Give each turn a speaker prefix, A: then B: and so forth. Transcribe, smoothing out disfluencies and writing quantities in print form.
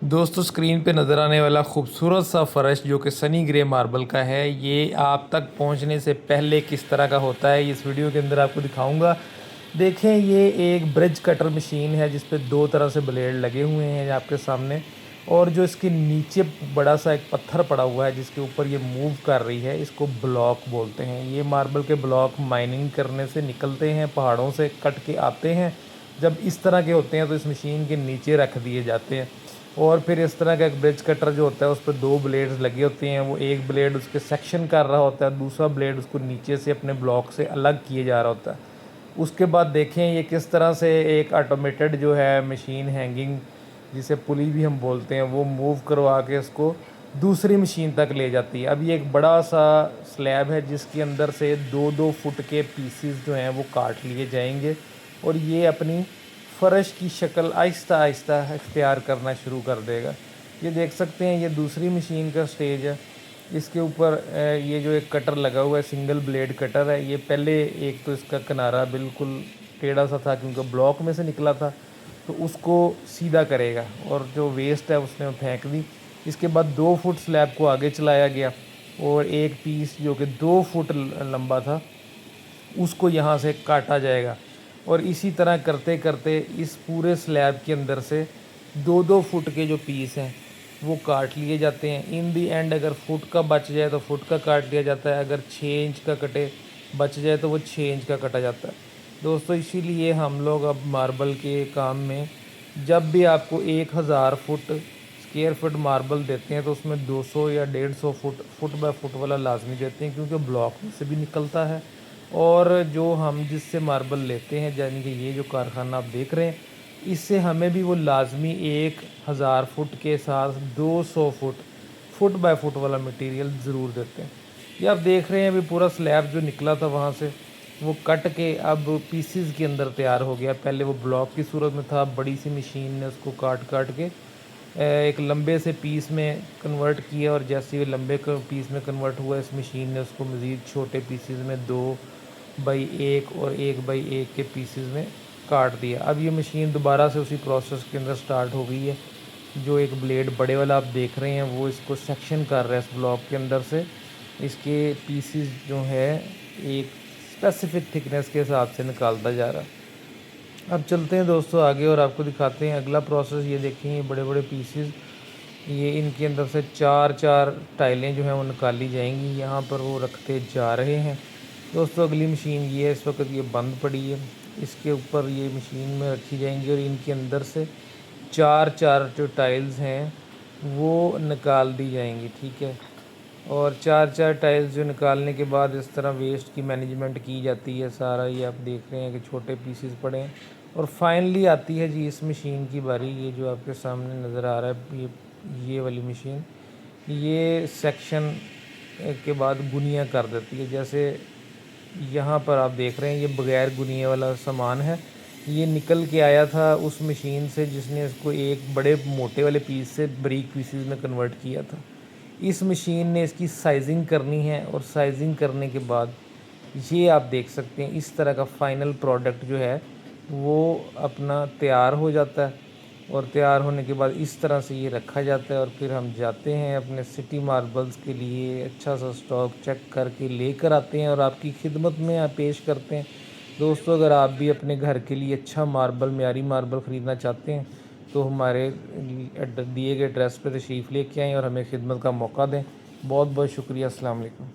A: दोस्तों स्क्रीन पे नज़र आने वाला खूबसूरत सा फ़र्श जो कि सनी ग्रे मार्बल का है, ये आप तक पहुंचने से पहले किस तरह का होता है इस वीडियो के अंदर आपको दिखाऊंगा। देखें, ये एक ब्रिज कटर मशीन है जिस पे दो तरह से ब्लेड लगे हुए हैं आपके सामने, और जो इसके नीचे बड़ा सा एक पत्थर पड़ा हुआ है जिसके ऊपर ये मूव कर रही है, इसको ब्लॉक बोलते हैं। ये मार्बल के ब्लॉक माइनिंग करने से निकलते हैं, पहाड़ों से कट के आते हैं। जब इस तरह के होते हैं तो इस मशीन के नीचे रख दिए जाते हैं, और फिर इस तरह का एक ब्रिज कटर जो होता है उस पर दो ब्लेड्स लगे होते हैं। वो एक ब्लेड उसके सेक्शन कर रहा होता है, दूसरा ब्लेड उसको नीचे से अपने ब्लॉक से अलग किए जा रहा होता है। उसके बाद देखें ये किस तरह से एक ऑटोमेटेड जो है मशीन हैंगिंग, जिसे पुली भी हम बोलते हैं, वो मूव करवा के इसको दूसरी मशीन तक ले जाती है। अब ये एक बड़ा सा स्लैब है जिसके अंदर से 2-2 फुट के पीसीज जो हैं वो काट लिए जाएंगे, और ये अपनी फ़र्श की शक्ल आहिस्ता आहिस्ता इख्तियार करना शुरू कर देगा। ये देख सकते हैं, ये दूसरी मशीन का स्टेज है। इसके ऊपर ये जो एक कटर लगा हुआ है, सिंगल ब्लेड कटर है। ये पहले एक तो इसका किनारा बिल्कुल टेढ़ा सा था क्योंकि ब्लॉक में से निकला था, तो उसको सीधा करेगा, और जो वेस्ट है उसने फेंक दी। इसके बाद 2 फुट स्लैब को आगे चलाया गया, और एक पीस जो कि 2 फुट लंबा था उसको यहाँ से काटा जाएगा, और इसी तरह करते करते इस पूरे स्लैब के अंदर से 2-2 फुट के जो पीस हैं वो काट लिए जाते हैं। इन दी एंड अगर फुट का बच जाए तो फुट का काट लिया जाता है, अगर 6 इंच का कटे बच जाए तो वो 6 इंच का कटा जाता है। दोस्तों इसीलिए हम लोग अब मार्बल के काम में जब भी आपको 1000 स्क्वायर फुट मार्बल देते हैं तो उसमें 200 या 150 फुट बाय फुट वाला लाजमी देते हैं, क्योंकि ब्लॉक में से भी निकलता है। और जो हम जिससे मार्बल लेते हैं, यानी कि ये जो कारखाना आप देख रहे हैं, इससे हमें भी वो लाजमी 1000 फुट के साथ 200 फुट बाय फुट वाला मटेरियल ज़रूर देते हैं। ये आप देख रहे हैं अभी पूरा स्लैब जो निकला था वहाँ से वो कट के अब पीसीज के अंदर तैयार हो गया। पहले वो ब्लॉक की सूरत में था, बड़ी सी मशीन ने उसको काट काट के एक लंबे से पीस में कन्वर्ट किया, और जैसे ही लंबे पीस में कन्वर्ट हुआ इस मशीन ने उसको मज़ीद छोटे पीसीज में 2x1 और 1x1 के पीसीज में काट दिया। अब ये मशीन दोबारा से उसी प्रोसेस के अंदर स्टार्ट हो गई है। जो एक ब्लेड बड़े वाला आप देख रहे हैं वो इसको सेक्शन कर रहा है इस ब्लॉक के अंदर से। इसके पीसीज जो है एक स्पेसिफिक थिकनेस के हिसाब से निकालता जा रहा है। अब चलते हैं दोस्तों आगे और आपको दिखाते हैं अगला प्रोसेस। ये देखें, ये बड़े बड़े पीसेस, ये इनके अंदर से 4-4 टाइलें जो हैं वो निकाली जाएंगी। यहाँ पर वो रखते जा रहे हैं। दोस्तों अगली मशीन ये है, इस वक्त ये बंद पड़ी है, इसके ऊपर ये मशीन में रखी जाएंगी, और इनके अंदर से 4-4 जो टाइल्स हैं वो निकाल दी जाएंगी। ठीक है, और 4-4 टाइल्स जो निकालने के बाद इस तरह वेस्ट की मैनेजमेंट की जाती है। सारा ये आप देख रहे हैं कि छोटे पीसेस पड़े हैं, और फाइनली आती है जी इस मशीन की बारी। ये जो आपके सामने नज़र आ रहा है, ये वाली मशीन, ये सेक्शन के बाद गुनिया कर देती है। जैसे यहाँ पर आप देख रहे हैं ये बग़ैर गुनिया वाला सामान है, ये निकल के आया था उस मशीन से जिसने इसको एक बड़े मोटे वाले पीस से बारीक पीसेस में कन्वर्ट किया था। इस मशीन ने इसकी साइजिंग करनी है, और साइजिंग करने के बाद ये आप देख सकते हैं इस तरह का फ़ाइनल प्रोडक्ट जो है वो अपना तैयार हो जाता है। और तैयार होने के बाद इस तरह से ये रखा जाता है, और फिर हम जाते हैं अपने सिटी मार्बल्स के लिए अच्छा सा स्टॉक चेक करके लेकर आते हैं और आपकी खिदमत में आप पेश करते हैं। दोस्तों अगर आप भी अपने घर के लिए अच्छा मार्बल, म्यारी मार्बल ख़रीदना चाहते हैं तो हमारे दिए गए एड्रेस पर तशरीफ़ लेके आएँ और हमें खिदमत का मौका दें। बहुत बहुत शुक्रिया। अस्सलाम वालेकुम।